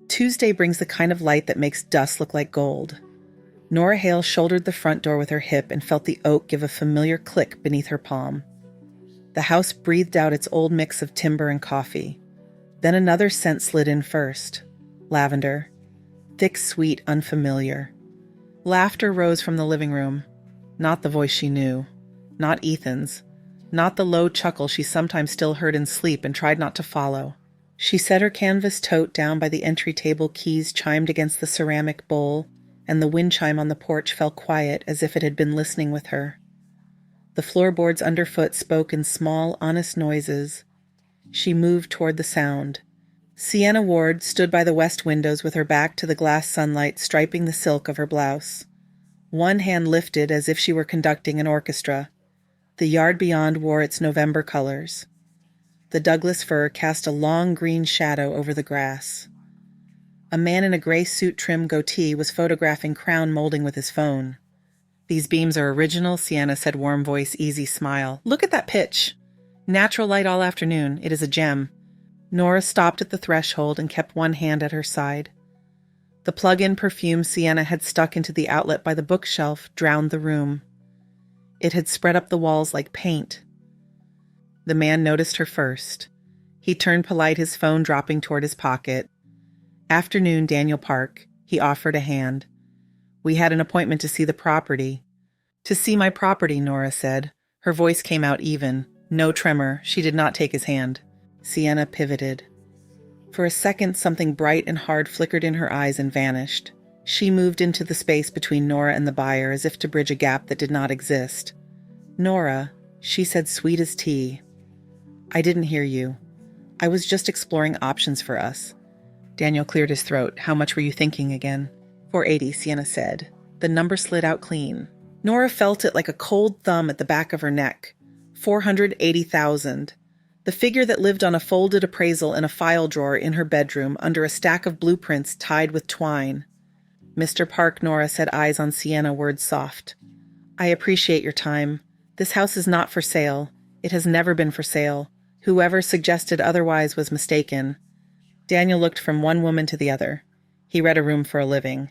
Tuesday brings the kind of light that makes dust look like gold. Nora Hale shouldered the front door with her hip and felt the oak give a familiar click beneath her palm. The house breathed out its old mix of timber and coffee. Then another scent slid in first. Lavender. Thick, sweet, unfamiliar. Laughter rose from the living room. Not the voice she knew. Not Ethan's. Not the low chuckle she sometimes still heard in sleep and tried not to follow. She set her canvas tote down by the entry table. Keys chimed against the ceramic bowl, and the wind chime on the porch fell quiet as if it had been listening with her. The floorboards underfoot spoke in small, honest noises. She moved toward the sound. Sienna Ward stood by the west windows with her back to the glass sunlight striping the silk of her blouse. One hand lifted as if she were conducting an orchestra. The yard beyond wore its November colors. The Douglas fir cast a long green shadow over the grass. A man in a gray suit-trimmed goatee was photographing crown molding with his phone. "These beams are original," Sienna said, warm voice, easy smile. "Look at that pitch. Natural light all afternoon. It is a gem." Nora stopped at the threshold and kept one hand at her side. The plug-in perfume Sienna had stuck into the outlet by the bookshelf drowned the room. It had spread up the walls like paint. The man noticed her first. He turned polite, his phone dropping toward his pocket. "Afternoon, Daniel Park." He offered a hand. "We had an appointment to see the property." "To see my property," Nora said. Her voice came out even. No tremor. She did not take his hand. Sienna pivoted. For a second, something bright and hard flickered in her eyes and vanished. She moved into the space between Nora and the buyer as if to bridge a gap that did not exist. "Nora," she said, sweet as tea. "I didn't hear you. I was just exploring options for us." Daniel cleared his throat. "How much were you thinking again?" "480, Sienna said. The number slid out clean. Nora felt it like a cold thumb at the back of her neck. 480,000. The figure that lived on a folded appraisal in a file drawer in her bedroom under a stack of blueprints tied with twine. "Mr. Park," Nora said, eyes on Sienna, words soft. "I appreciate your time. This house is not for sale. It has never been for sale. Whoever suggested otherwise was mistaken." Daniel looked from one woman to the other. He read a room for a living.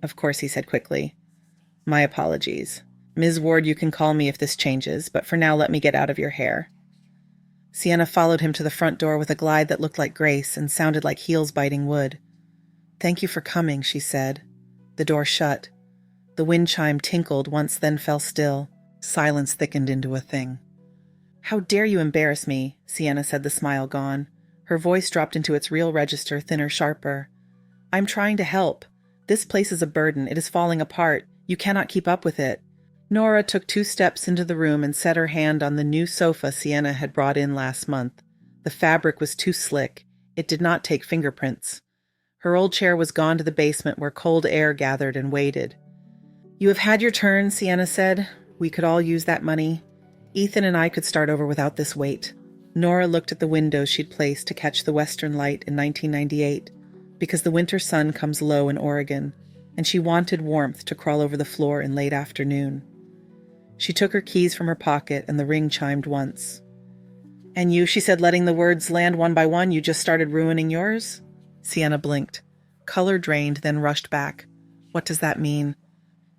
"Of course," he said quickly. "My apologies. Ms. Ward, you can call me if this changes, but for now let me get out of your hair." Sienna followed him to the front door with a glide that looked like grace and sounded like heels biting wood. "Thank you for coming," she said. The door shut. The wind chime tinkled once, then fell still. Silence thickened into a thing. "How dare you embarrass me," Sienna said, the smile gone. Her voice dropped into its real register, thinner, sharper. "I'm trying to help. This place is a burden. It is falling apart. You cannot keep up with it." Nora took 2 steps into the room and set her hand on the new sofa Sienna had brought in last month. The fabric was too slick. It did not take fingerprints. Her old chair was gone to the basement where cold air gathered and waited. "You have had your turn," Sienna said. "We could all use that money. Ethan and I could start over without this weight." Nora looked at the windows she'd placed to catch the western light in 1998, because the winter sun comes low in Oregon, and she wanted warmth to crawl over the floor in late afternoon. She took her keys from her pocket, and the ring chimed once. "And you," she said, letting the words land one by one, "you just started ruining yours?" Sienna blinked. Color drained, then rushed back. "What does that mean?"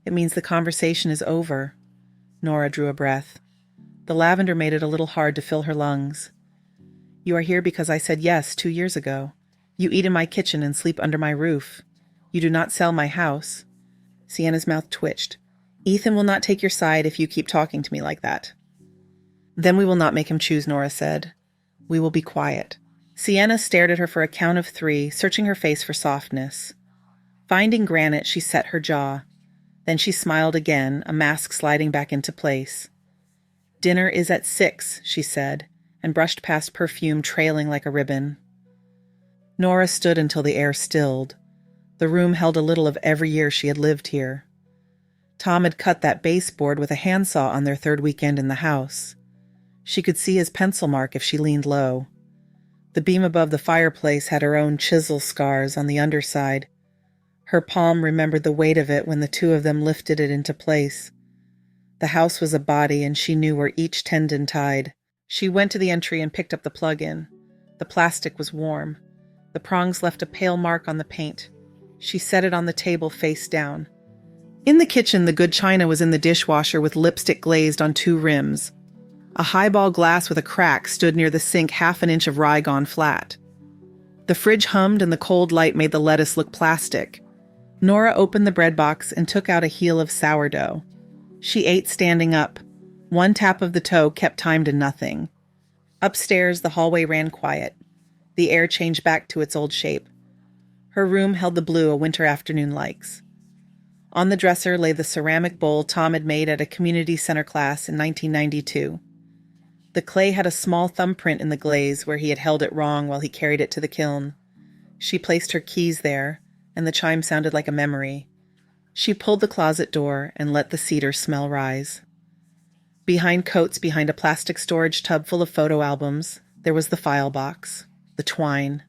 "It means the conversation is over." Nora drew a breath. The lavender made it a little hard to fill her lungs. "You are here because I said yes 2 years ago. You eat in my kitchen and sleep under my roof. You do not sell my house." Sienna's mouth twitched. "Ethan will not take your side if you keep talking to me like that." "Then we will not make him choose," Nora said. "We will be quiet." Sienna stared at her for a count of 3, searching her face for softness. Finding granite, she set her jaw. Then she smiled again, a mask sliding back into place. "Dinner is at 6, she said, and brushed past perfume trailing like a ribbon. Nora stood until the air stilled. The room held a little of every year she had lived here. Tom had cut that baseboard with a handsaw on their 3rd weekend in the house. She could see his pencil mark if she leaned low. The beam above the fireplace had her own chisel scars on the underside. Her palm remembered the weight of it when the 2 of them lifted it into place. The house was a body, and she knew where each tendon tied. She went to the entry and picked up the plug-in. The plastic was warm. The prongs left a pale mark on the paint. She set it on the table face down. In the kitchen, the good china was in the dishwasher with lipstick glazed on 2 rims. A highball glass with a crack stood near the sink, half an inch of rye gone flat. The fridge hummed and the cold light made the lettuce look plastic. Nora opened the bread box and took out a heel of sourdough. She ate standing up. One tap of the toe kept time to nothing. Upstairs, the hallway ran quiet. The air changed back to its old shape. Her room held the blue a winter afternoon likes. On the dresser lay the ceramic bowl Tom had made at a community center class in 1992. The clay had a small thumbprint in the glaze where he had held it wrong while he carried it to the kiln. She placed her keys there, and the chime sounded like a memory. She pulled the closet door and let the cedar smell rise. Behind coats, behind a plastic storage tub full of photo albums, there was the file box, the twine,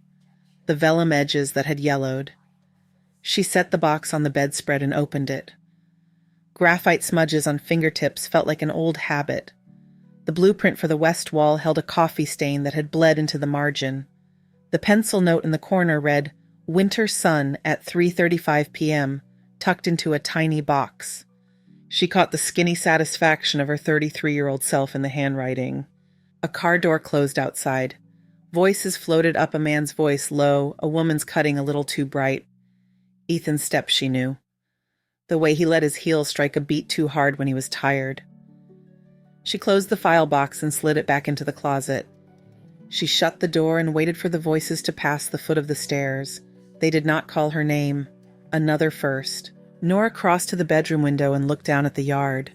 the vellum edges that had yellowed. She set the box on the bedspread and opened it. Graphite smudges on fingertips felt like an old habit. The blueprint for the west wall held a coffee stain that had bled into the margin. The pencil note in the corner read, "Winter Sun at 3:35 p.m., tucked into a tiny box." She caught the skinny satisfaction of her 33-year-old self in the handwriting. A car door closed outside. Voices floated up, a man's voice low, a woman's cutting a little too bright. Ethan's step, she knew. The way he let his heels strike a beat too hard when he was tired. She closed the file box and slid it back into the closet. She shut the door and waited for the voices to pass the foot of the stairs. They did not call her name. Another first. Nora crossed to the bedroom window and looked down at the yard.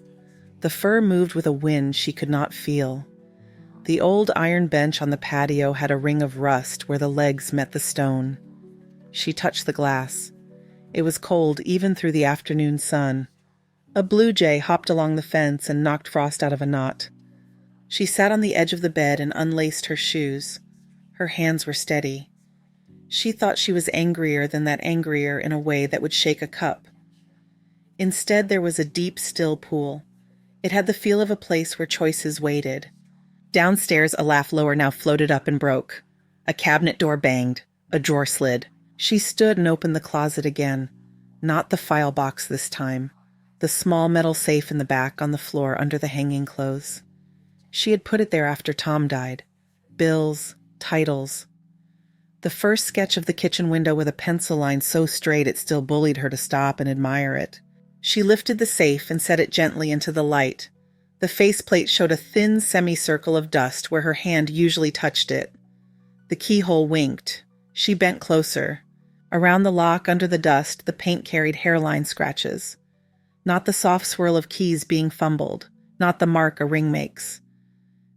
The fur moved with a wind she could not feel. The old iron bench on the patio had a ring of rust where the legs met the stone. She touched the glass. It was cold even through the afternoon sun. A blue jay hopped along the fence and knocked frost out of a knot. She sat on the edge of the bed and unlaced her shoes. Her hands were steady. She thought she was angrier than that, angrier in a way that would shake a cup. Instead, there was a deep, still pool. It had the feel of a place where choices waited. Downstairs, a laugh lower now floated up and broke. A cabinet door banged. A drawer slid. She stood and opened the closet again. Not the file box this time. The small metal safe in the back on the floor under the hanging clothes. She had put it there after Tom died. Bills, titles. The first sketch of the kitchen window with a pencil line so straight it still bullied her to stop and admire it. She lifted the safe and set it gently into the light. The faceplate showed a thin semicircle of dust where her hand usually touched it. The keyhole winked. She bent closer. Around the lock, under the dust, the paint carried hairline scratches. Not the soft swirl of keys being fumbled. Not the mark a ring makes.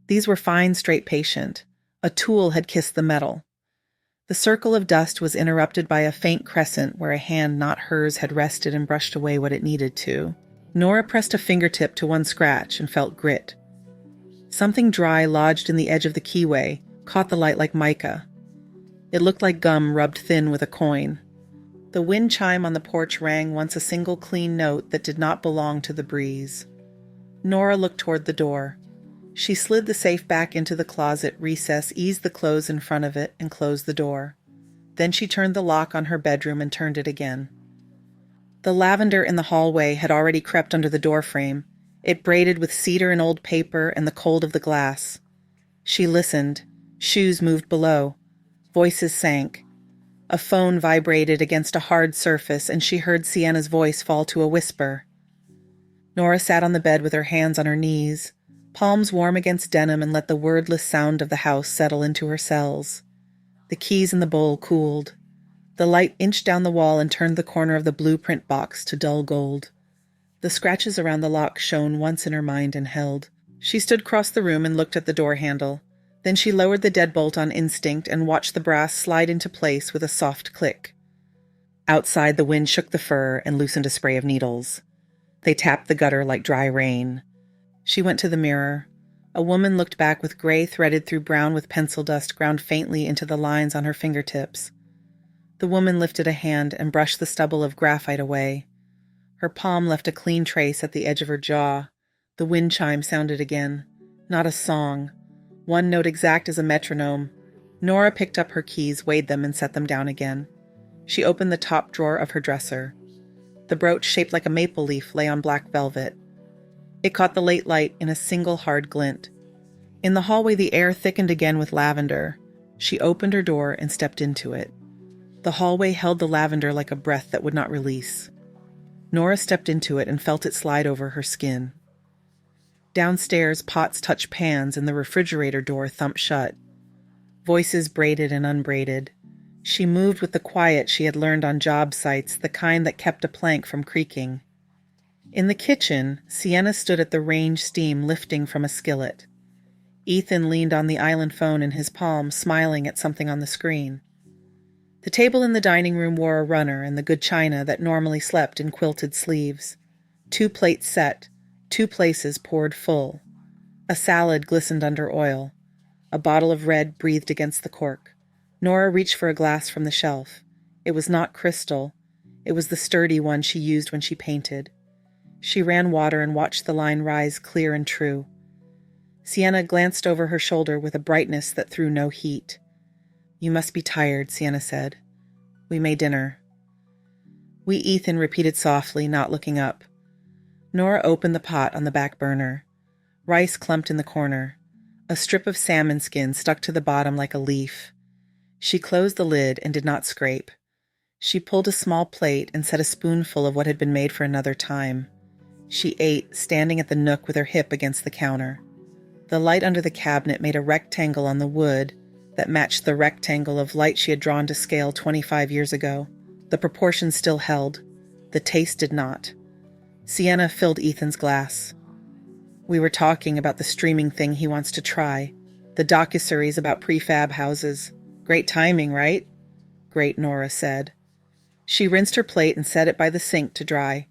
These were fine, straight patient. A tool had kissed the metal. The circle of dust was interrupted by a faint crescent where a hand not hers had rested and brushed away what it needed to. Nora pressed a fingertip to one scratch and felt grit. Something dry lodged in the edge of the keyway, caught the light like mica. It looked like gum rubbed thin with a coin. The wind chime on the porch rang once, a single clean note that did not belong to the breeze. Nora looked toward the door. She slid the safe back into the closet recess, eased the clothes in front of it, and closed the door. Then she turned the lock on her bedroom and turned it again. The lavender in the hallway had already crept under the doorframe. It braided with cedar and old paper and the cold of the glass. She listened. Shoes moved below. Voices sank. A phone vibrated against a hard surface, and she heard Sienna's voice fall to a whisper. Nora sat on the bed with her hands on her knees, palms warm against denim, and let the wordless sound of the house settle into her cells. The keys in the bowl cooled. The light inched down the wall and turned the corner of the blueprint box to dull gold. The scratches around the lock shone once in her mind and held. She stood across the room and looked at the door handle. Then she lowered the deadbolt on instinct and watched the brass slide into place with a soft click. Outside, the wind shook the fur and loosened a spray of needles. They tapped the gutter like dry rain. She went to the mirror. A woman looked back with gray threaded through brown with pencil dust ground faintly into the lines on her fingertips. The woman lifted a hand and brushed the stubble of graphite away. Her palm left a clean trace at the edge of her jaw. The wind chime sounded again. Not a song. One note exact as a metronome. Nora picked up her keys, weighed them, and set them down again. She opened the top drawer of her dresser. The brooch, shaped like a maple leaf, lay on black velvet. It caught the late light in a single hard glint. In the hallway, the air thickened again with lavender. She opened her door and stepped into it. The hallway held the lavender like a breath that would not release. Nora stepped into it and felt it slide over her skin. Downstairs, pots touched pans and the refrigerator door thumped shut. Voices braided and unbraided. She moved with the quiet she had learned on job sites, the kind that kept a plank from creaking. In the kitchen, Sienna stood at the range, steam lifting from a skillet. Ethan leaned on the island phone in his palm, smiling at something on the screen. The table in the dining room wore a runner and the good china that normally slept in quilted sleeves. 2 plates set, 2 places poured full. A salad glistened under oil. A bottle of red breathed against the cork. Nora reached for a glass from the shelf. It was not crystal. It was the sturdy one she used when she painted. She ran water and watched the line rise clear and true. Sienna glanced over her shoulder with a brightness that threw no heat. "You must be tired," Sienna said. "We made dinner." "We," Ethan repeated softly, not looking up. Nora opened the pot on the back burner. Rice clumped in the corner. A strip of salmon skin stuck to the bottom like a leaf. She closed the lid and did not scrape. She pulled a small plate and set a spoonful of what had been made for another time. She ate, standing at the nook with her hip against the counter. The light under the cabinet made a rectangle on the wood that matched the rectangle of light she had drawn to scale 25 years ago. The proportions still held. The taste did not. Sienna filled Ethan's glass. "We were talking about the streaming thing he wants to try. The docuseries about prefab houses. Great timing, right?" "Great," Nora said. She rinsed her plate and set it by the sink to dry.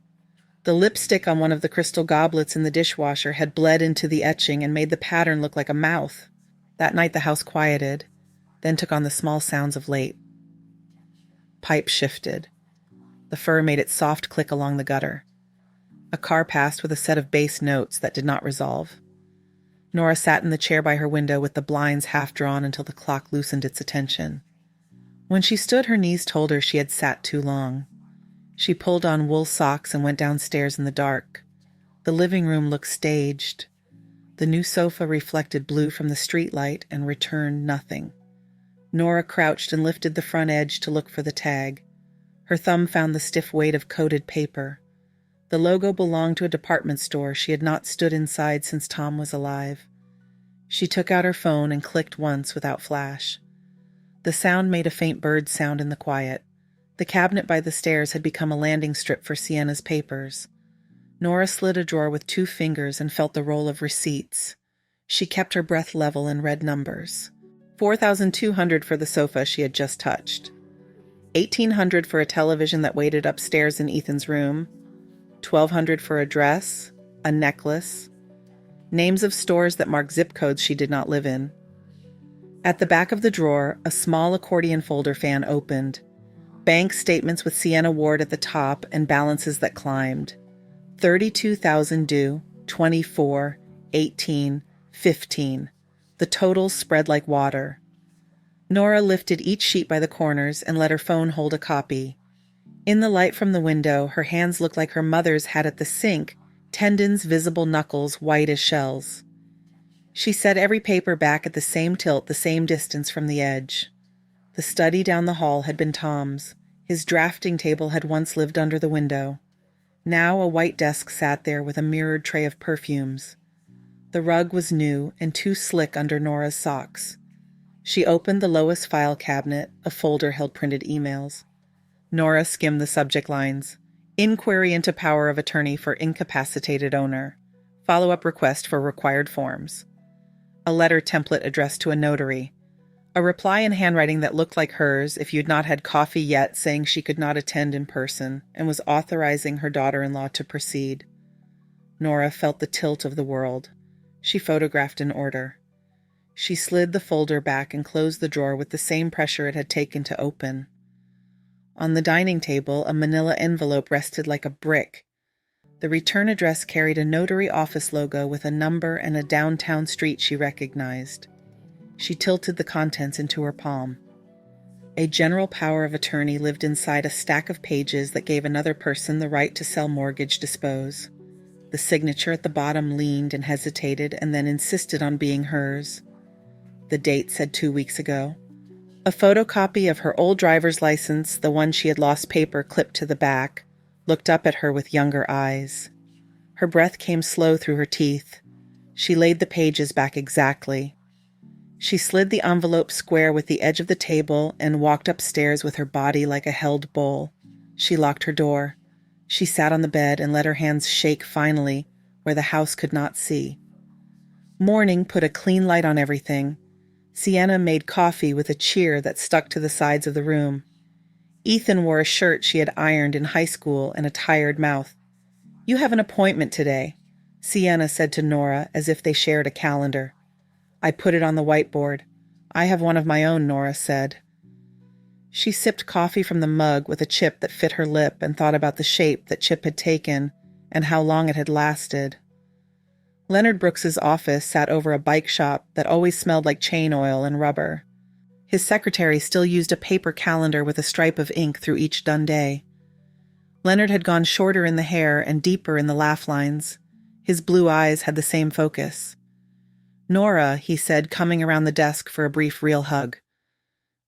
The lipstick on one of the crystal goblets in the dishwasher had bled into the etching and made the pattern look like a mouth. That night the house quieted, then took on the small sounds of late. Pipe shifted. The fur made its soft click along the gutter. A car passed with a set of bass notes that did not resolve. Nora sat in the chair by her window with the blinds half drawn until the clock loosened its attention. When she stood, her knees told her she had sat too long. She pulled on wool socks and went downstairs in the dark. The living room looked staged. The new sofa reflected blue from the streetlight and returned nothing. Nora crouched and lifted the front edge to look for the tag. Her thumb found the stiff weight of coated paper. The logo belonged to a department store she had not stood inside since Tom was alive. She took out her phone and clicked once without flash. The sound made a faint bird sound in the quiet. The cabinet by the stairs had become a landing strip for Sienna's papers. Nora slid a drawer with 2 fingers and felt the roll of receipts. She kept her breath level and read numbers. $4,200 for the sofa she had just touched. $1,800 for a television that waited upstairs in Ethan's room. $1,200 for a dress, a necklace. Names of stores that marked zip codes she did not live in. At the back of the drawer, a small accordion folder fan opened. Bank statements with Sienna Ward at the top and balances that climbed. 32,000 due, 24, 18, 15. The totals spread like water. Nora lifted each sheet by the corners and let her phone hold a copy. In the light from the window, her hands looked like her mother's had at the sink, tendons, visible knuckles, white as shells. She set every paper back at the same tilt, the same distance from the edge. The study down the hall had been Tom's. His drafting table had once lived under the window. Now a white desk sat there with a mirrored tray of perfumes. The rug was new and too slick under Nora's socks. She opened the lowest file cabinet. A folder held printed emails. Nora skimmed the subject lines. Inquiry into power of attorney for incapacitated owner. Follow-up request for required forms. A letter template addressed to a notary. A reply in handwriting that looked like hers if you'd not had coffee yet, saying she could not attend in person and was authorizing her daughter-in-law to proceed. Nora felt the tilt of the world. She photographed an order. She slid the folder back and closed the drawer with the same pressure it had taken to open. On the dining table, a manila envelope rested like a brick. The return address carried a notary office logo with a number and a downtown street she recognized. She tilted the contents into her palm. A general power of attorney lived inside a stack of pages that gave another person the right to sell, mortgage, dispose. The signature at the bottom leaned and hesitated and then insisted on being hers. The date said 2 weeks ago. A photocopy of her old driver's license, the one she had lost paper clipped to the back, looked up at her with younger eyes. Her breath came slow through her teeth. She laid the pages back exactly. She slid the envelope square with the edge of the table and walked upstairs with her body like a held bull. She locked her door. She sat on the bed and let her hands shake finally, where the house could not see. Morning put a clean light on everything. Sienna made coffee with a cheer that stuck to the sides of the room. Ethan wore a shirt she had ironed in high school and a tired mouth. "You have an appointment today," Sienna said to Nora as if they shared a calendar. "I put it on the whiteboard. I have one of my own," Nora said. She sipped coffee from the mug with a chip that fit her lip and thought about the shape that Chip had taken and how long it had lasted. Leonard Brooks's office sat over a bike shop that always smelled like chain oil and rubber. His secretary still used a paper calendar with a stripe of ink through each done day. Leonard had gone shorter in the hair and deeper in the laugh lines. His blue eyes had the same focus. "Nora," he said, coming around the desk for a brief real hug.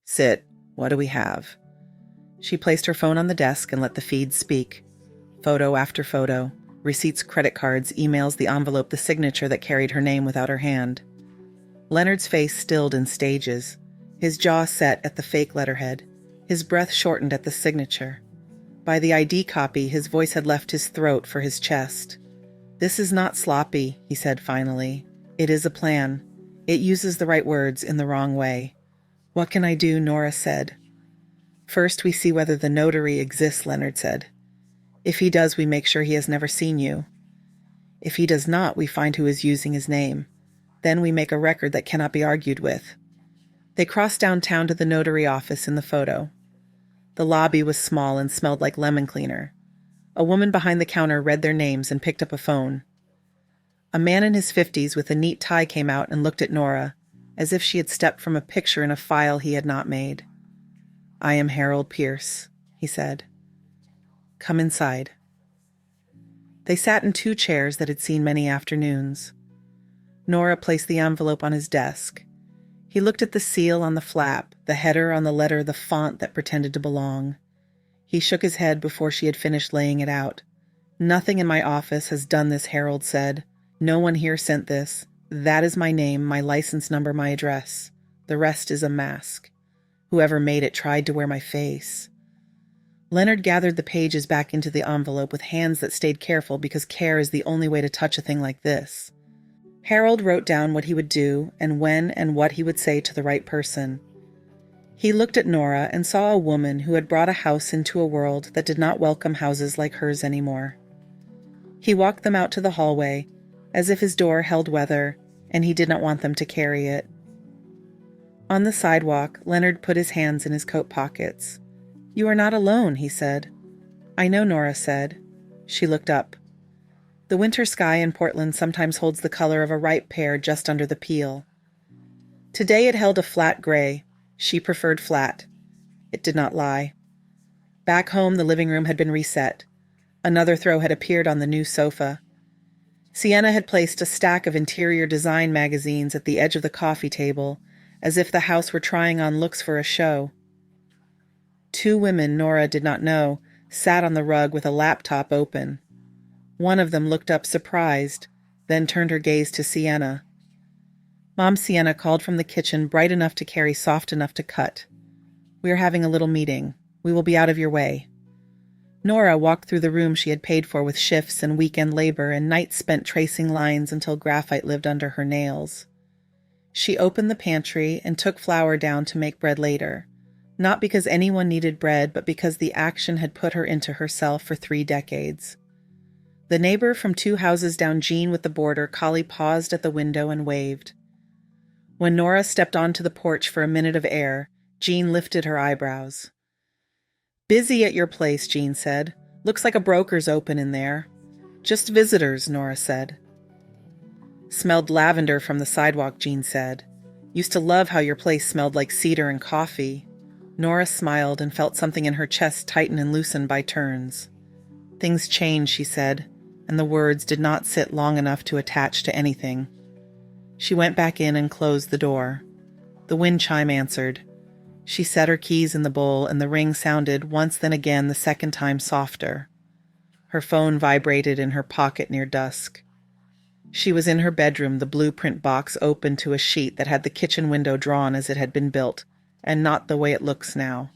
"Sit. What do we have?" She placed her phone on the desk and let the feed speak. Photo after photo. Receipts, credit cards, emails, the envelope, the signature that carried her name without her hand. Leonard's face stilled in stages. His jaw set at the fake letterhead. His breath shortened at the signature. By the ID copy, his voice had left his throat for his chest. "This is not sloppy," he said finally. "It is a plan. It uses the right words in the wrong way." "What can I do?" Nora said. "First, we see whether the notary exists," Leonard said. "If he does, we make sure he has never seen you. If he does not, we find who is using his name. Then we make a record that cannot be argued with." They crossed downtown to the notary office in the photo. The lobby was small and smelled like lemon cleaner. A woman behind the counter read their names and picked up a phone. A man in his 50s with a neat tie came out and looked at Nora, as if she had stepped from a picture in a file he had not made. "I am Harold Pierce," he said. "Come inside." They sat in 2 chairs that had seen many afternoons. Nora placed the envelope on his desk. He looked at the seal on the flap, the header on the letter, the font that pretended to belong. He shook his head before she had finished laying it out. "Nothing in my office has done this," Harold said. "No one here sent this. That is my name, my license number, my address. The rest is a mask. Whoever made it tried to wear my face." Leonard gathered the pages back into the envelope with hands that stayed careful because care is the only way to touch a thing like this. Harold wrote down what he would do and when and what he would say to the right person. He looked at Nora and saw a woman who had brought a house into a world that did not welcome houses like hers anymore. He walked them out to the hallway, as if his door held weather, and he did not want them to carry it. On the sidewalk, Leonard put his hands in his coat pockets. "You are not alone," he said. "I know," Nora said. She looked up. The winter sky in Portland sometimes holds the color of a ripe pear just under the peel. Today it held a flat gray. She preferred flat. It did not lie. Back home, the living room had been reset. Another throw had appeared on the new sofa. Sienna had placed a stack of interior design magazines at the edge of the coffee table, as if the house were trying on looks for a show. 2 women Nora did not know sat on the rug with a laptop open. One of them looked up surprised, then turned her gaze to Sienna. Mom Sienna called from the kitchen, bright enough to carry, soft enough to cut. "We are having a little meeting. We will be out of your way." Nora walked through the room she had paid for with shifts and weekend labor and nights spent tracing lines until graphite lived under her nails. She opened the pantry and took flour down to make bread later, not because anyone needed bread, but because the action had put her into herself for 3 decades. The neighbor from 2 houses down, Jean with the border collie, paused at the window and waved. When Nora stepped onto the porch for a minute of air, Jean lifted her eyebrows. "Busy at your place," Jean said. "Looks like a broker's open in there." "Just visitors," Nora said. "Smelled lavender from the sidewalk," Jean said. Used to love how your place smelled like cedar and coffee. Nora smiled and felt something in her chest tighten and loosen by turns. Things change, she said, and the words did not sit long enough to attach to anything. She went back in and closed the door. The wind chime answered. She set her keys in the bowl, and the ring sounded once, then again, the second time softer. Her phone vibrated in her pocket near dusk. She was in her bedroom, the blueprint box open to a sheet that had the kitchen window drawn as it had been built, and not the way it looks now.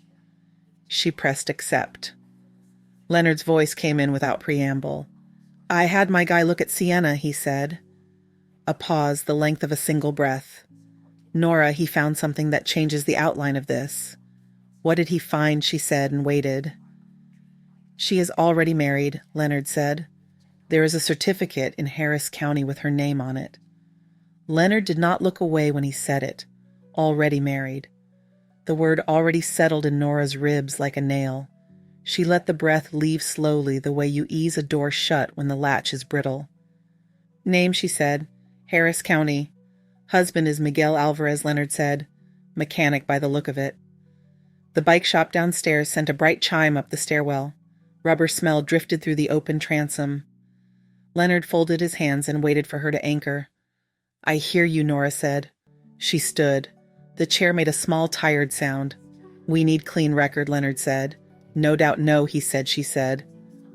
She pressed accept. Leonard's voice came in without preamble. "I had my guy look at Sienna," he said. A pause, the length of a single breath. "Nora, he found something that changes the outline of this." "What did he find?" she said, and waited. "She is already married," Leonard said. "There is a certificate in Harris County with her name on it." Leonard did not look away when he said it. Already married. The word already settled in Nora's ribs like a nail. She let the breath leave slowly, the way you ease a door shut when the latch is brittle. "Name," she said. "Harris County. Husband is Miguel Alvarez," Leonard said. "Mechanic by the look of it." The bike shop downstairs sent a bright chime up the stairwell. Rubber smell drifted through the open transom. Leonard folded his hands and waited for her to anchor. "I hear you," Nora said. She stood. The chair made a small, tired sound. "We need clean record," Leonard said. "No doubt no," he said, she said.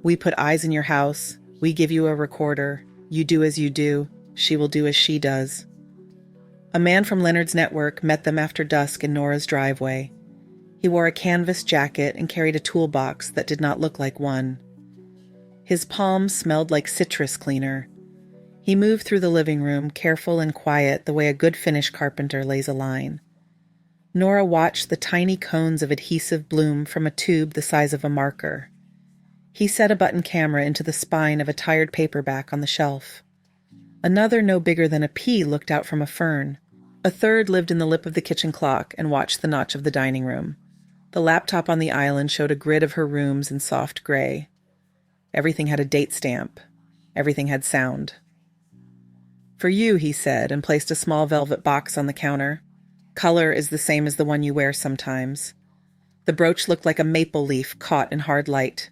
"We put eyes in your house. We give you a recorder. You do as you do. She will do as she does." A man from Leonard's network met them after dusk in Nora's driveway. He wore a canvas jacket and carried a toolbox that did not look like one. His palms smelled like citrus cleaner. He moved through the living room, careful and quiet, the way a good Finnish carpenter lays a line. Nora watched the tiny cones of adhesive bloom from a tube the size of a marker. He set a button camera into the spine of a tired paperback on the shelf. Another, no bigger than a pea, looked out from a fern. A third lived in the lip of the kitchen clock and watched the notch of the dining room. The laptop on the island showed a grid of her rooms in soft gray. Everything had a date stamp. Everything had sound. "For you," he said, and placed a small velvet box on the counter. "Color is the same as the one you wear sometimes." The brooch looked like a maple leaf caught in hard light.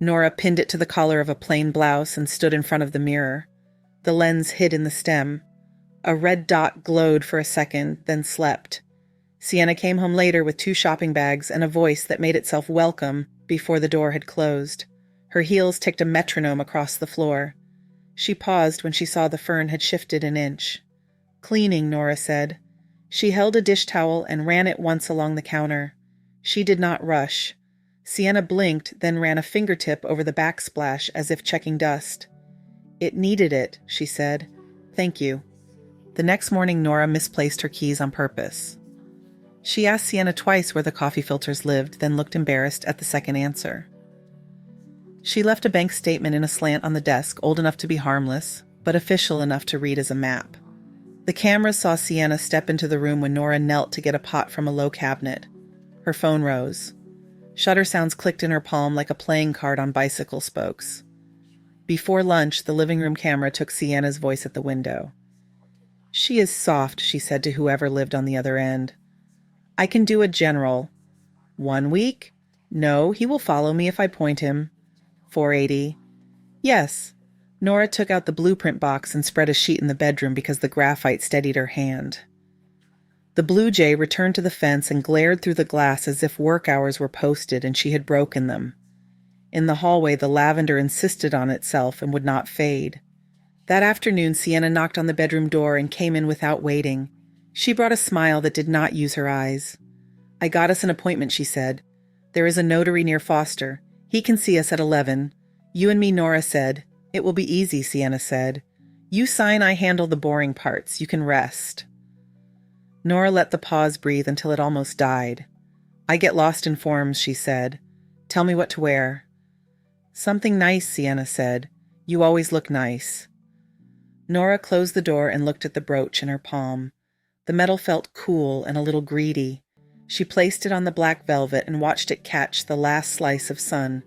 Nora pinned it to the collar of a plain blouse and stood in front of the mirror. The lens hid in the stem. A red dot glowed for a second, then slept. Sienna came home later with 2 shopping bags and a voice that made itself welcome before the door had closed. Her heels ticked a metronome across the floor. She paused when she saw the fern had shifted an inch. "Cleaning," Nora said. She held a dish towel and ran it once along the counter. She did not rush. Sienna blinked, then ran a fingertip over the backsplash as if checking dust. "It needed it," she said. "Thank you." The next morning, Nora misplaced her keys on purpose. She asked Sienna twice where the coffee filters lived, then looked embarrassed at the second answer. She left a bank statement in a slant on the desk, old enough to be harmless, but official enough to read as a map. The camera saw Sienna step into the room when Nora knelt to get a pot from a low cabinet. Her phone rose. Shutter sounds clicked in her palm like a playing card on bicycle spokes. Before lunch, the living room camera took Sienna's voice at the window. "She is soft," she said to whoever lived on the other end. "I can do a general. 1 week? No, he will follow me if I point him. 480. Yes." Nora took out the blueprint box and spread a sheet in the bedroom because the graphite steadied her hand. The blue jay returned to the fence and glared through the glass as if work hours were posted and she had broken them. In the hallway, the lavender insisted on itself and would not fade. That afternoon, Sienna knocked on the bedroom door and came in without waiting. She brought a smile that did not use her eyes. "I got us an appointment," she said. "There is a notary near Foster. He can see us at 11. You and me," Nora said. "It will be easy," Sienna said. "You sign, I handle the boring parts. You can rest." Nora let the pause breathe until it almost died. "I get lost in forms," she said. "Tell me what to wear." "Something nice," Sienna said. "You always look nice." Nora closed the door and looked at the brooch in her palm. The metal felt cool and a little greedy. She placed it on the black velvet and watched it catch the last slice of sun.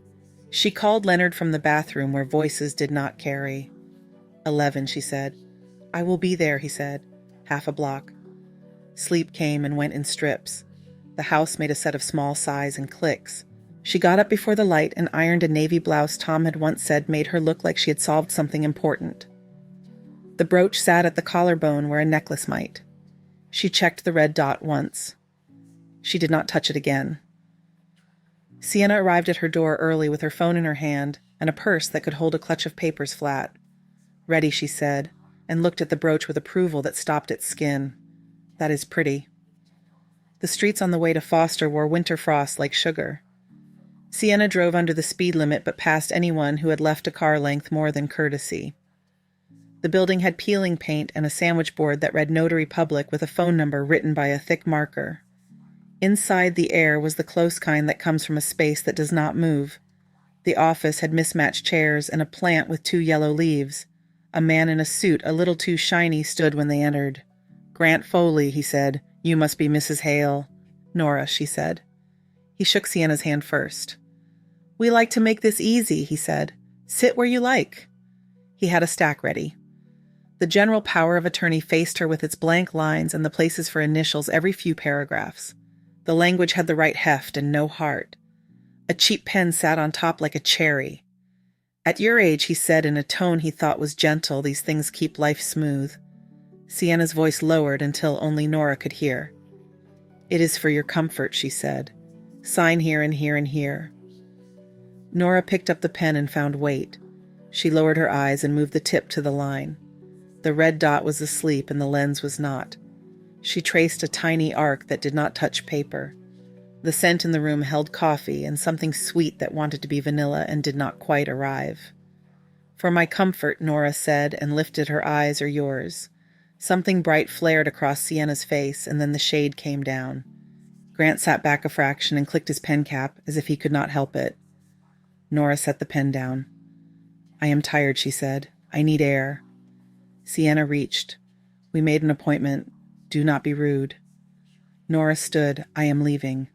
She called Leonard from the bathroom where voices did not carry. 11, she said. "I will be there," he said. "Half a block." Sleep came and went in strips. The house made a set of small sighs and clicks. She got up before the light and ironed a navy blouse Tom had once said made her look like she had solved something important. The brooch sat at the collarbone where a necklace might. She checked the red dot once. She did not touch it again. Sienna arrived at her door early with her phone in her hand and a purse that could hold a clutch of papers flat. "Ready," she said, and looked at the brooch with approval that stopped its skin. "That is pretty." The streets on the way to Foster wore winter frost like sugar. Sienna drove under the speed limit but passed anyone who had left a car length more than courtesy. The building had peeling paint and a sandwich board that read Notary Public with a phone number written by a thick marker. Inside, the air was the close kind that comes from a space that does not move. The office had mismatched chairs and a plant with 2 yellow leaves. A man in a suit a little too shiny stood when they entered. "Grant Foley," he said. "You must be Mrs. Hale." "Nora," she said. He shook Sienna's hand first. "We like to make this easy," he said. "Sit where you like." He had a stack ready. The general power of attorney faced her with its blank lines and the places for initials every few paragraphs. The language had the right heft and no heart. A cheap pen sat on top like a cherry. "At your age," he said in a tone he thought was gentle, "these things keep life smooth." Sienna's voice lowered until only Nora could hear. "It is for your comfort," she said. "Sign here and here and here." Nora picked up the pen and found weight. She lowered her eyes and moved the tip to the line. The red dot was asleep and the lens was not. She traced a tiny arc that did not touch paper. The scent in the room held coffee and something sweet that wanted to be vanilla and did not quite arrive. "For my comfort," Nora said, and lifted her eyes. "Or yours?" Something bright flared across Sienna's face, and then the shade came down. Grant sat back a fraction and clicked his pen cap, as if he could not help it. Nora set the pen down. "I am tired," she said. "I need air." Sienna reached. "We made an appointment. Do not be rude." Nora stood. "I am leaving."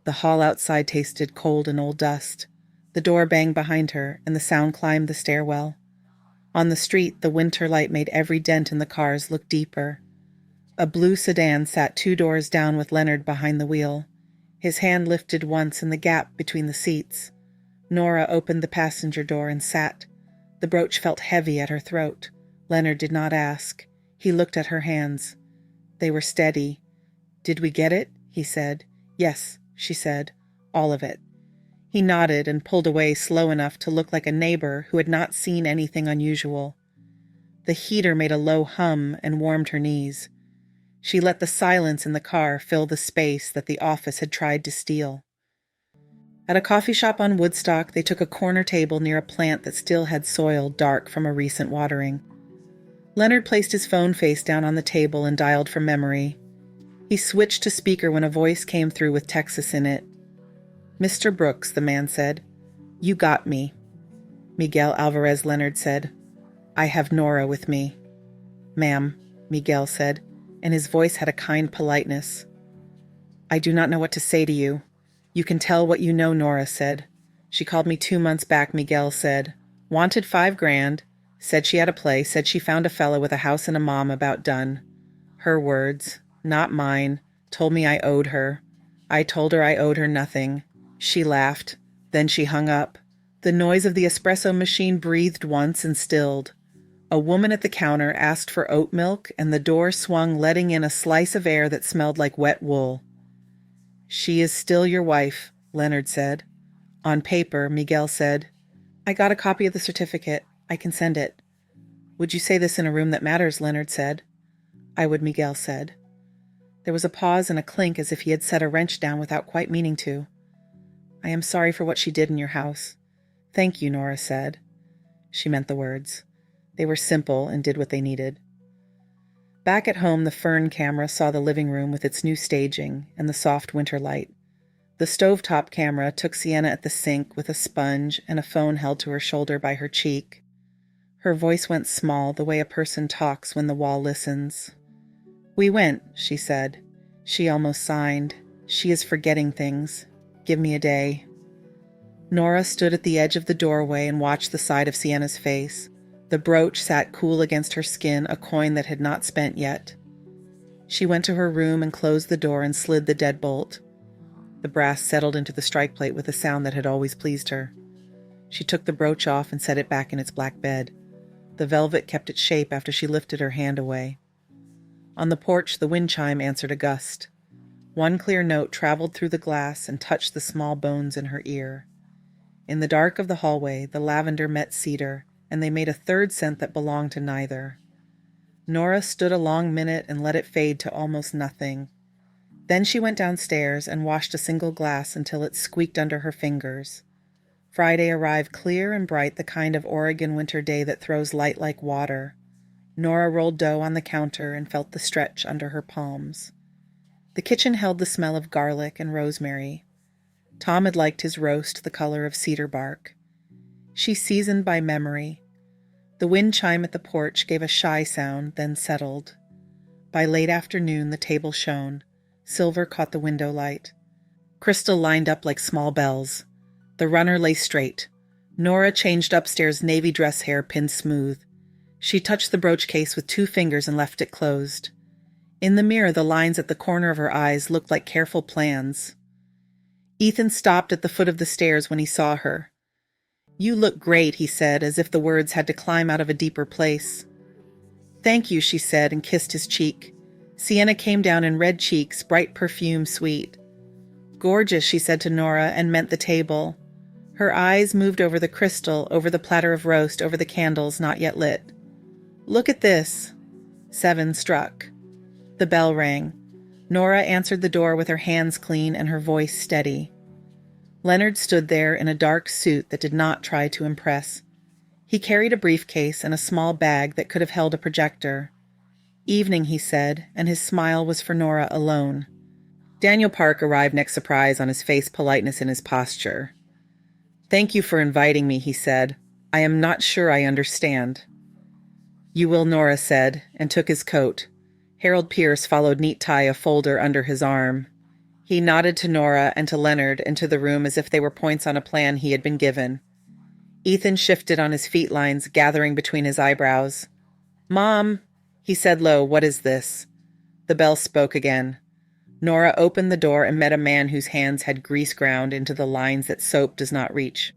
The hall outside tasted cold and old dust. The door banged behind her, and the sound climbed the stairwell. On the street, the winter light made every dent in the cars look deeper. A blue sedan sat 2 doors down with Leonard behind the wheel. His hand lifted once in the gap between the seats. Nora opened the passenger door and sat. The brooch felt heavy at her throat. Leonard did not ask. He looked at her hands. They were steady. "Did we get it?" he said. "Yes," she said. "All of it." He nodded and pulled away slow enough to look like a neighbor who had not seen anything unusual. The heater made a low hum and warmed her knees. She let the silence in the car fill the space that the office had tried to steal. At a coffee shop on Woodstock, they took a corner table near a plant that still had soil dark from a recent watering. Leonard placed his phone face down on the table and dialed from memory. He switched to speaker when a voice came through with Texas in it. "Mr. Brooks," the man said. "You got me." "Miguel Alvarez," Leonard said. "I have Nora with me." "Ma'am," Miguel said, and his voice had a kind politeness. "I do not know what to say to you." "You can tell what you know," Nora said. "She called me 2 months back," Miguel said. "Wanted $5,000. Said she had a place, said she found a fella with a house and a mom about done. Her words, not mine, told me I owed her. I told her I owed her nothing. She laughed. Then she hung up. The noise of the espresso machine breathed once and stilled. A woman at the counter asked for oat milk, and the door swung, letting in a slice of air that smelled like wet wool. "She is still your wife," Leonard said. "On paper," Miguel said. "I got a copy of the certificate. I can send it." "Would you say this in a room that matters?" Leonard said. "I would," Miguel said. There was a pause and a clink as if he had set a wrench down without quite meaning to. "I am sorry for what she did in your house." "Thank you," Nora said. She meant the words. They were simple and did what they needed. Back at home, the Fern camera saw the living room with its new staging and the soft winter light. The stovetop camera took Sienna at the sink with a sponge and a phone held to her shoulder by her cheek. Her voice went small, the way a person talks when the wall listens. "We went," she said. She almost signed. "She is forgetting things. Give me a day." Nora stood at the edge of the doorway and watched the side of Sienna's face. The brooch sat cool against her skin, a coin that had not spent yet. She went to her room and closed the door and slid the deadbolt. The brass settled into the strike plate with a sound that had always pleased her. She took the brooch off and set it back in its black bed. The velvet kept its shape after she lifted her hand away. On the porch, the wind chime answered a gust. One clear note traveled through the glass and touched the small bones in her ear. In the dark of the hallway, the lavender met cedar, and they made a third scent that belonged to neither. Nora stood a long minute and let it fade to almost nothing. Then she went downstairs and washed a single glass until it squeaked under her fingers. Friday arrived clear and bright, the kind of Oregon winter day that throws light like water. Nora rolled dough on the counter and felt the stretch under her palms. The kitchen held the smell of garlic and rosemary. Tom had liked his roast the color of cedar bark. She seasoned by memory. The wind chime at the porch gave a shy sound, then settled. By late afternoon, the table shone. Silver caught the window light. Crystal lined up like small bells. The runner lay straight. Nora changed upstairs navy dress hair pinned smooth. She touched the brooch case with 2 fingers and left it closed. In the mirror, the lines at the corner of her eyes looked like careful plans. Ethan stopped at the foot of the stairs when he saw her. "You look great," he said, as if the words had to climb out of a deeper place. "Thank you," she said, and kissed his cheek. Sienna came down in red cheeks, bright perfume sweet. "Gorgeous," she said to Nora, and meant the table. Her eyes moved over the crystal, over the platter of roast, over the candles not yet lit. "Look at this." 7 struck. The bell rang. Nora answered the door with her hands clean and her voice steady. Leonard stood there in a dark suit that did not try to impress. He carried a briefcase and a small bag that could have held a projector. "Evening," he said, and his smile was for Nora alone. Daniel Park arrived next, surprise on his face, politeness in his posture. "Thank you for inviting me," he said. "I am not sure I understand." "You will," Nora said, and took his coat. Harold Pierce followed neat tie a folder under his arm. He nodded to Nora and to Leonard and to the room as if they were points on a plan he had been given. Ethan shifted on his feet lines, gathering between his eyebrows. "Mom," he said low, "what is this?" The bell spoke again. Nora opened the door and met a man whose hands had grease ground into the lines that soap does not reach.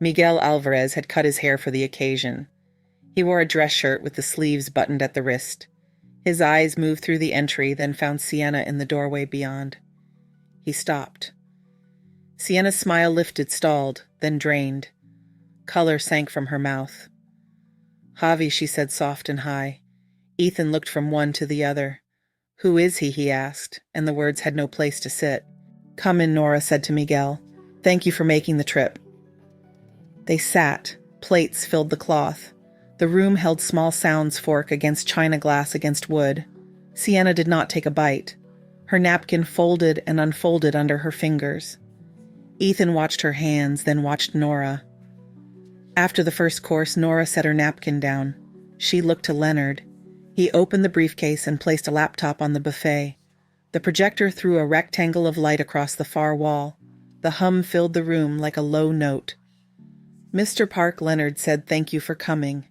Miguel Alvarez had cut his hair for the occasion. He wore a dress shirt with the sleeves buttoned at the wrist. His eyes moved through the entry, then found Sienna in the doorway beyond. He stopped. Sienna's smile lifted, stalled, then drained. Color sank from her mouth. "Javi," she said, soft and high. Ethan looked from one to the other. "Who is he?" he asked, and the words had no place to sit. "Come in," Nora said to Miguel. "Thank you for making the trip." They sat. Plates filled the cloth. The room held small sounds, fork against china, glass against wood. Sienna did not take a bite. Her napkin folded and unfolded under her fingers. Ethan watched her hands, then watched Nora. After the first course, Nora set her napkin down. She looked to Leonard. He opened the briefcase and placed a laptop on the buffet. The projector threw a rectangle of light across the far wall. The hum filled the room like a low note. "Mr. Park," Leonard said, "thank you for coming."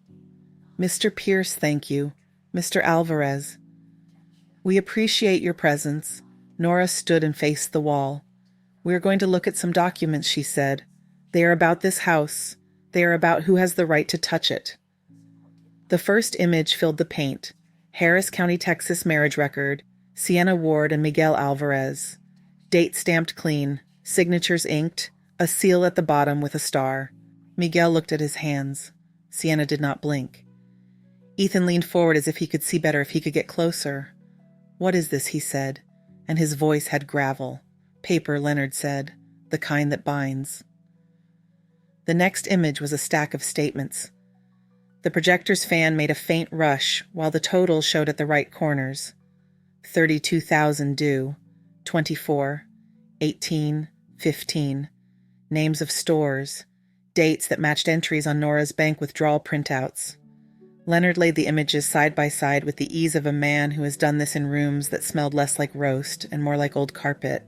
"Mr. Pierce, thank you. Mr. Alvarez." "We appreciate your presence." Nora stood and faced the wall. "We are going to look at some documents," she said. "They are about this house. They are about who has the right to touch it." The first image filled the paint. Harris County, Texas marriage record, Sienna Ward and Miguel Alvarez. Date stamped clean, signatures inked, a seal at the bottom with a star. Miguel looked at his hands. Sienna did not blink. Ethan leaned forward as if he could see better, if he could get closer. "What is this?" he said, and his voice had gravel. "Paper," Leonard said, "the kind that binds." The next image was a stack of statements. The projector's fan made a faint rush, while the totals showed at the right corners. 32,000 due, 24, 18, 15. Names of stores, dates that matched entries on Nora's bank withdrawal printouts. Leonard laid the images side by side with the ease of a man who has done this in rooms that smelled less like roast and more like old carpet.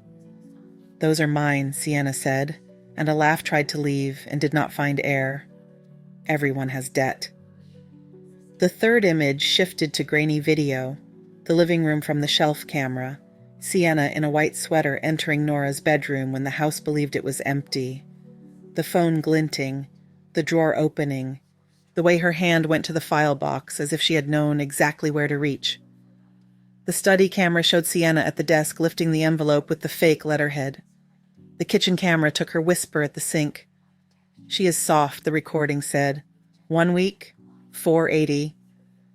"Those are mine," Sienna said, and a laugh tried to leave and did not find air. "Everyone has debt." The third image shifted to grainy video. The living room from the shelf camera. Sienna in a white sweater entering Nora's bedroom when the house believed it was empty. The phone glinting, the drawer opening, the way her hand went to the file box as if she had known exactly where to reach. The study camera showed Sienna at the desk lifting the envelope with the fake letterhead. The kitchen camera took her whisper at the sink. "She is soft," the recording said. 1 week, 480.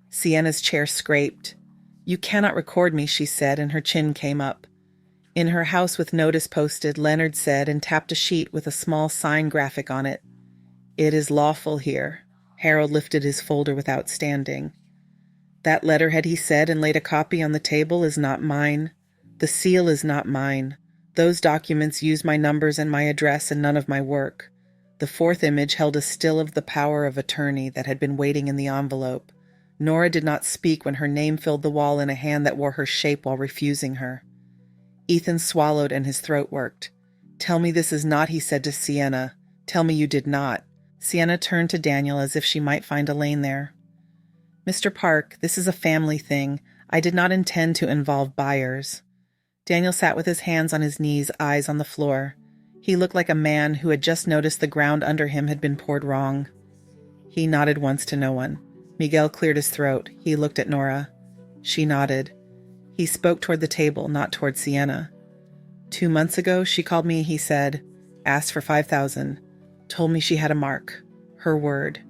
Sienna's chair scraped. "You cannot record me," she said, and her chin came up. In her house with notice posted, Leonard said, and tapped a sheet with a small sign graphic on it. "It is lawful here." Harold lifted his folder without standing. "That letterhead," he said, and laid a copy on the table, "is not mine. The seal is not mine. Those documents use my numbers and my address and none of my work." The fourth image held a still of the power of attorney that had been waiting in the envelope. Nora did not speak when her name filled the wall in a hand that wore her shape while refusing her. Ethan swallowed and his throat worked. "Tell me this is not," he said to Sienna. "Tell me you did not." Sienna turned to Daniel as if she might find a lane there. "Mr. Park, this is a family thing. I did not intend to involve buyers." Daniel sat with his hands on his knees, eyes on the floor. He looked like a man who had just noticed the ground under him had been poured wrong. He nodded once to no one. Miguel cleared his throat. He looked at Nora. She nodded. He spoke toward the table, not toward Sienna. 2 months ago, she called me, he said. Asked for 5,000. Told me she had a mark. Her word.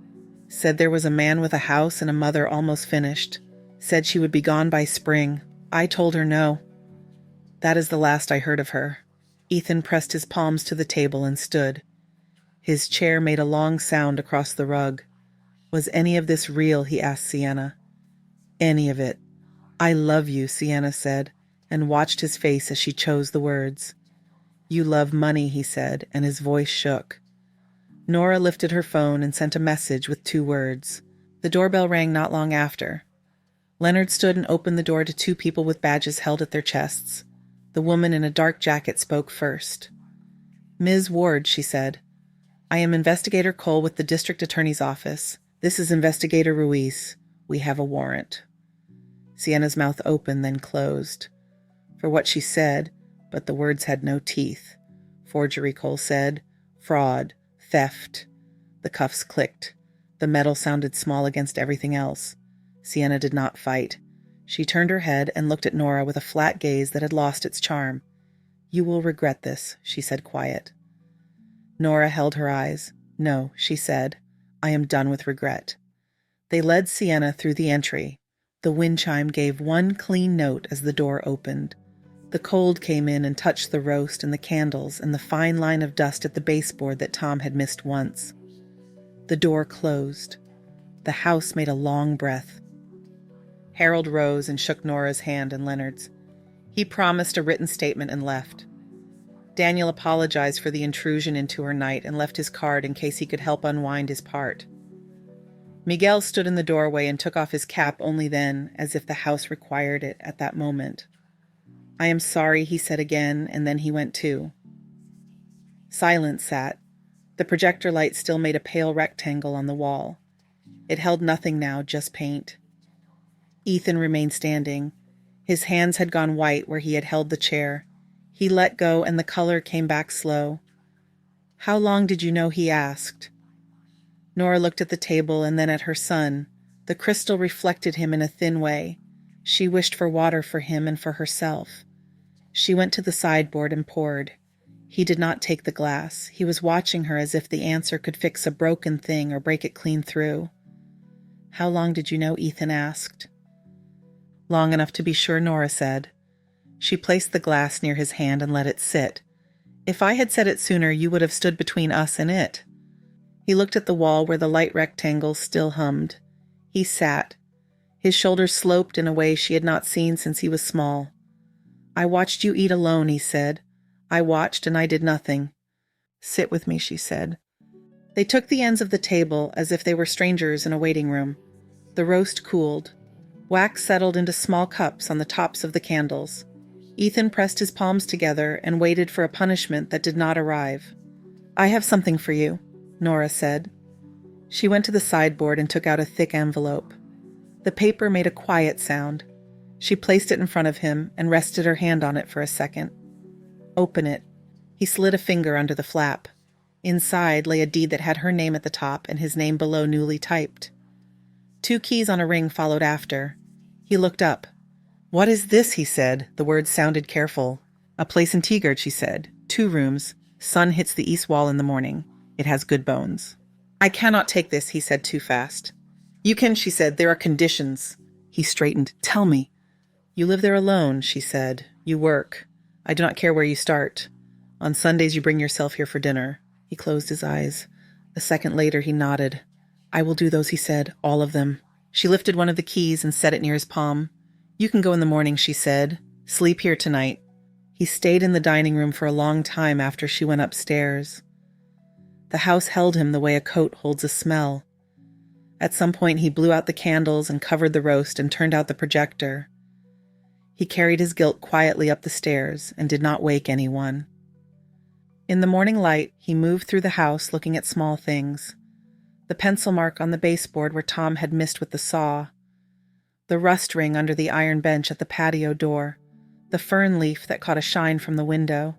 Said there was a man with a house and a mother almost finished. Said she would be gone by spring. I told her no. That is the last I heard of her. Ethan pressed his palms to the table and stood. His chair made a long sound across the rug. Was any of this real, he asked Sienna. Any of it. I love you, Sienna said, and watched his face as she chose the words. You love money, he said, and his voice shook. Nora lifted her phone and sent a message with 2 words. The doorbell rang not long after. Leonard stood and opened the door to 2 people with badges held at their chests. The woman in a dark jacket spoke first. Ms. Ward, she said. I am Investigator Cole with the District Attorney's Office. This is Investigator Ruiz. We have a warrant. Sienna's mouth opened, then closed. For what she said, but the words had no teeth. Forgery, Cole said. Fraud. Theft. The cuffs clicked. The metal sounded small against everything else. Sienna did not fight. She turned her head and looked at Nora with a flat gaze that had lost its charm. You will regret this, she said quiet. Nora held her eyes. No, she said. I am done with regret. They led Sienna through the entry. The wind chime gave one clean note as the door opened. The cold came in and touched the roast and the candles and the fine line of dust at the baseboard that Tom had missed once. The door closed. The house made a long breath. Harold rose and shook Nora's hand and Leonard's. He promised a written statement and left. Daniel apologized for the intrusion into her night and left his card in case he could help unwind his part. Miguel stood in the doorway and took off his cap only then, as if the house required it at that moment. I am sorry, he said again, and then he went too. Silence sat. The projector light still made a pale rectangle on the wall. It held nothing now, just paint. Ethan remained standing. His hands had gone white where he had held the chair. He let go and the color came back slow. How long did you know, he asked. Nora looked at the table and then at her son. The crystal reflected him in a thin way. She wished for water for him and for herself. She went to the sideboard and poured. He did not take the glass. He was watching her as if the answer could fix a broken thing or break it clean through. How long did you know, Ethan asked. Long enough to be sure, Nora said. She placed the glass near his hand and let it sit. If I had said it sooner, you would have stood between us and it. He looked at the wall where the light rectangle still hummed. He sat. His shoulders sloped in a way she had not seen since he was small. I watched you eat alone, he said. I watched and I did nothing. Sit with me, she said. They took the ends of the table as if they were strangers in a waiting room. The roast cooled. Wax settled into small cups on the tops of the candles. Ethan pressed his palms together and waited for a punishment that did not arrive. I have something for you, Nora said. She went to the sideboard and took out a thick envelope. The paper made a quiet sound. She placed it in front of him and rested her hand on it for a second. "Open it." He slid a finger under the flap. Inside lay a deed that had her name at the top and his name below, newly typed. 2 keys on a ring followed after. He looked up. "What is this?" he said. The words sounded careful. "A place in Tigard," she said. 2 rooms. Sun hits the east wall in the morning. It has good bones. "I cannot take this," he said too fast. "You can," she said. "There are conditions." He straightened. "Tell me." "You live there alone," she said. "You work. I do not care where you start. On Sundays you bring yourself here for dinner." He closed his eyes. A second later he nodded. "I will do those," he said. "All of them." She lifted one of the keys and set it near his palm. "You can go in the morning," she said. "Sleep here tonight." He stayed in the dining room for a long time after she went upstairs. The house held him the way a coat holds a smell. At some point he blew out the candles and covered the roast and turned out the projector. He carried his guilt quietly up the stairs and did not wake anyone. In the morning light, he moved through the house looking at small things. The pencil mark on the baseboard where Tom had missed with the saw. The rust ring under the iron bench at the patio door. The fern leaf that caught a shine from the window.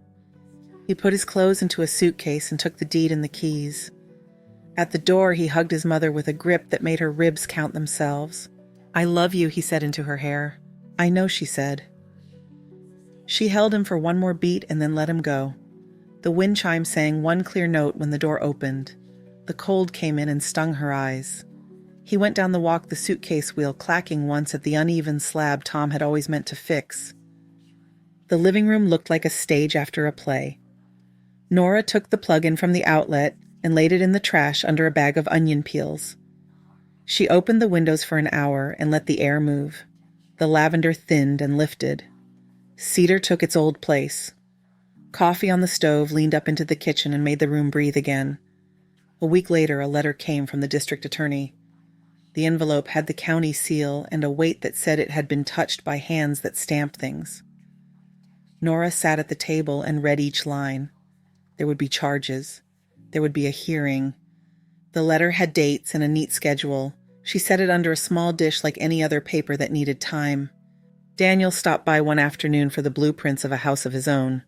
He put his clothes into a suitcase and took the deed and the keys. At the door, he hugged his mother with a grip that made her ribs count themselves. "I love you," he said into her hair. "I know," she said. She held him for one more beat and then let him go. The wind chime sang one clear note when the door opened. The cold came in and stung her eyes. He went down the walk, the suitcase wheel clacking once at the uneven slab Tom had always meant to fix. The living room looked like a stage after a play. Nora took the plug-in from the outlet and laid it in the trash under a bag of onion peels. She opened the windows for an hour and let the air move. The lavender thinned and lifted. Cedar took its old place. Coffee on the stove leaned up into the kitchen and made the room breathe again. A week later, a letter came from the district attorney. The envelope had the county seal and a weight that said it had been touched by hands that stamped things. Nora sat at the table and read each line. There would be charges. There would be a hearing. The letter had dates and a neat schedule. She set it under a small dish like any other paper that needed time. Daniel stopped by one afternoon for the blueprints of a house of his own.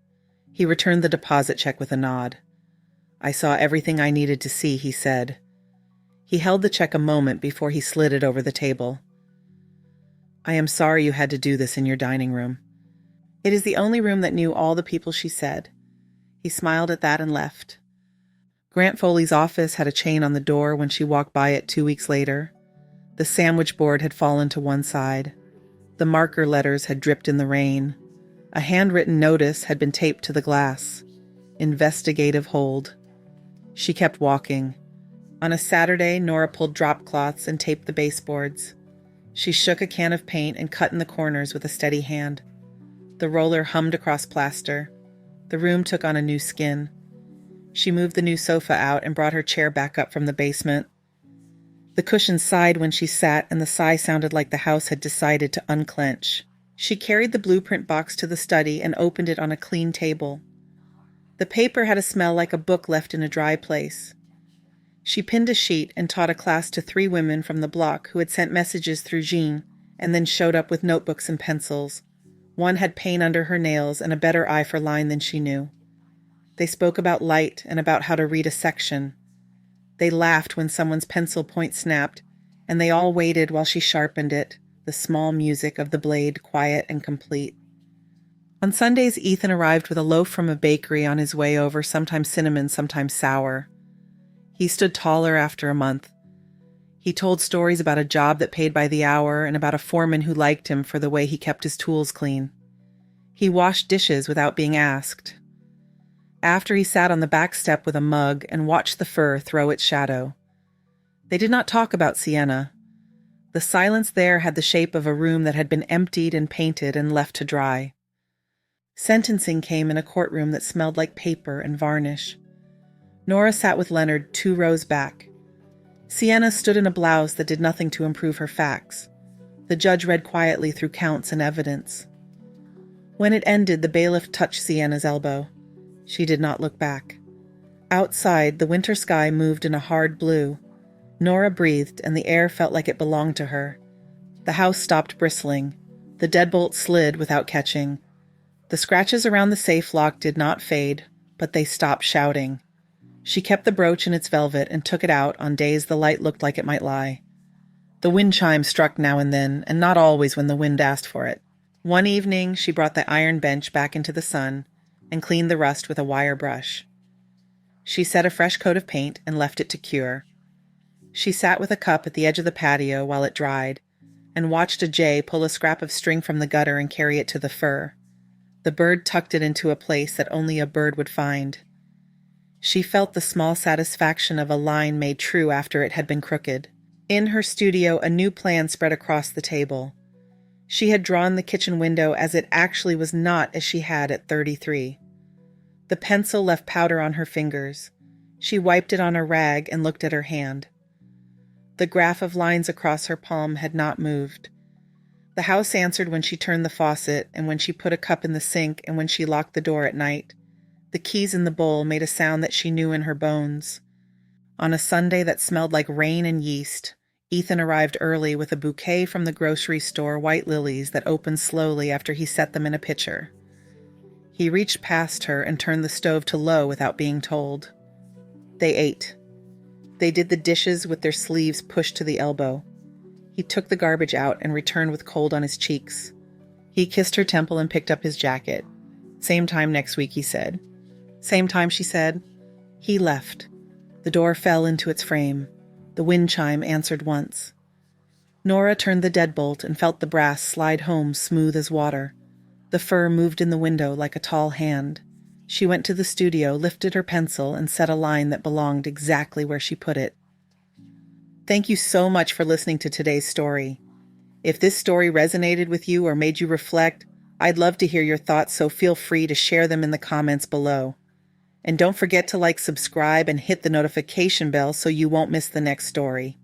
He returned the deposit check with a nod. "I saw everything I needed to see," he said. He held the check a moment before he slid it over the table. "I am sorry you had to do this in your dining room." "It is the only room that knew all the people," she said. He smiled at that and left. Grant Foley's office had a chain on the door when she walked by it 2 weeks later. The sandwich board had fallen to one side. The marker letters had dripped in the rain. A handwritten notice had been taped to the glass. Investigative hold. She kept walking. On a Saturday, Nora pulled drop cloths and taped the baseboards. She shook a can of paint and cut in the corners with a steady hand. The roller hummed across plaster. The room took on a new skin. She moved the new sofa out and brought her chair back up from the basement. The cushion sighed when she sat, and the sigh sounded like the house had decided to unclench. She carried the blueprint box to the study and opened it on a clean table. The paper had a smell like a book left in a dry place. She pinned a sheet and taught a class to 3 women from the block who had sent messages through Jean and then showed up with notebooks and pencils. One had paint under her nails and a better eye for line than she knew. They spoke about light and about how to read a section. They laughed when someone's pencil point snapped, and they all waited while she sharpened it, the small music of the blade quiet and complete. On Sundays, Ethan arrived with a loaf from a bakery on his way over, sometimes cinnamon, sometimes sour. He stood taller after a month. He told stories about a job that paid by the hour and about a foreman who liked him for the way he kept his tools clean. He washed dishes without being asked. After, he sat on the back step with a mug and watched the fur throw its shadow. They did not talk about Sienna. The silence there had the shape of a room that had been emptied and painted and left to dry. Sentencing came in a courtroom that smelled like paper and varnish. Nora sat with Leonard 2 rows back. Sienna stood in a blouse that did nothing to improve her facts. The judge read quietly through counts and evidence. When it ended, the bailiff touched Sienna's elbow. She did not look back. Outside, the winter sky moved in a hard blue. Nora breathed, and the air felt like it belonged to her. The house stopped bristling. The deadbolt slid without catching. The scratches around the safe lock did not fade, but they stopped shouting. She kept the brooch in its velvet and took it out on days the light looked like it might lie. The wind chime struck now and then, and not always when the wind asked for it. One evening, she brought the iron bench back into the sun and cleaned the rust with a wire brush. She set a fresh coat of paint and left it to cure. She sat with a cup at the edge of the patio while it dried and watched a jay pull a scrap of string from the gutter and carry it to the fur. The bird tucked it into a place that only a bird would find. She felt the small satisfaction of a line made true after it had been crooked. In her studio, a new plan spread across the table. She had drawn the kitchen window as it actually was not as she had at 33. The pencil left powder on her fingers. She wiped it on a rag and looked at her hand. The graph of lines across her palm had not moved. The house answered when she turned the faucet and when she put a cup in the sink and when she locked the door at night. The keys in the bowl made a sound that she knew in her bones. On a Sunday that smelled like rain and yeast, Ethan arrived early with a bouquet from the grocery store white lilies that opened slowly after he set them in a pitcher. He reached past her and turned the stove to low without being told. They ate. They did the dishes with their sleeves pushed to the elbow. He took the garbage out and returned with cold on his cheeks. He kissed her temple and picked up his jacket. Same time next week, he said. Same time, she said. He left. The door fell into its frame. The wind chime answered once. Nora turned the deadbolt and felt the brass slide home smooth as water. The fur moved in the window like a tall hand. She went to the studio, lifted her pencil, and set a line that belonged exactly where she put it. Thank you so much for listening to today's story. If this story resonated with you or made you reflect, I'd love to hear your thoughts, so feel free to share them in the comments below. And don't forget to subscribe, and hit the notification bell so you won't miss the next story.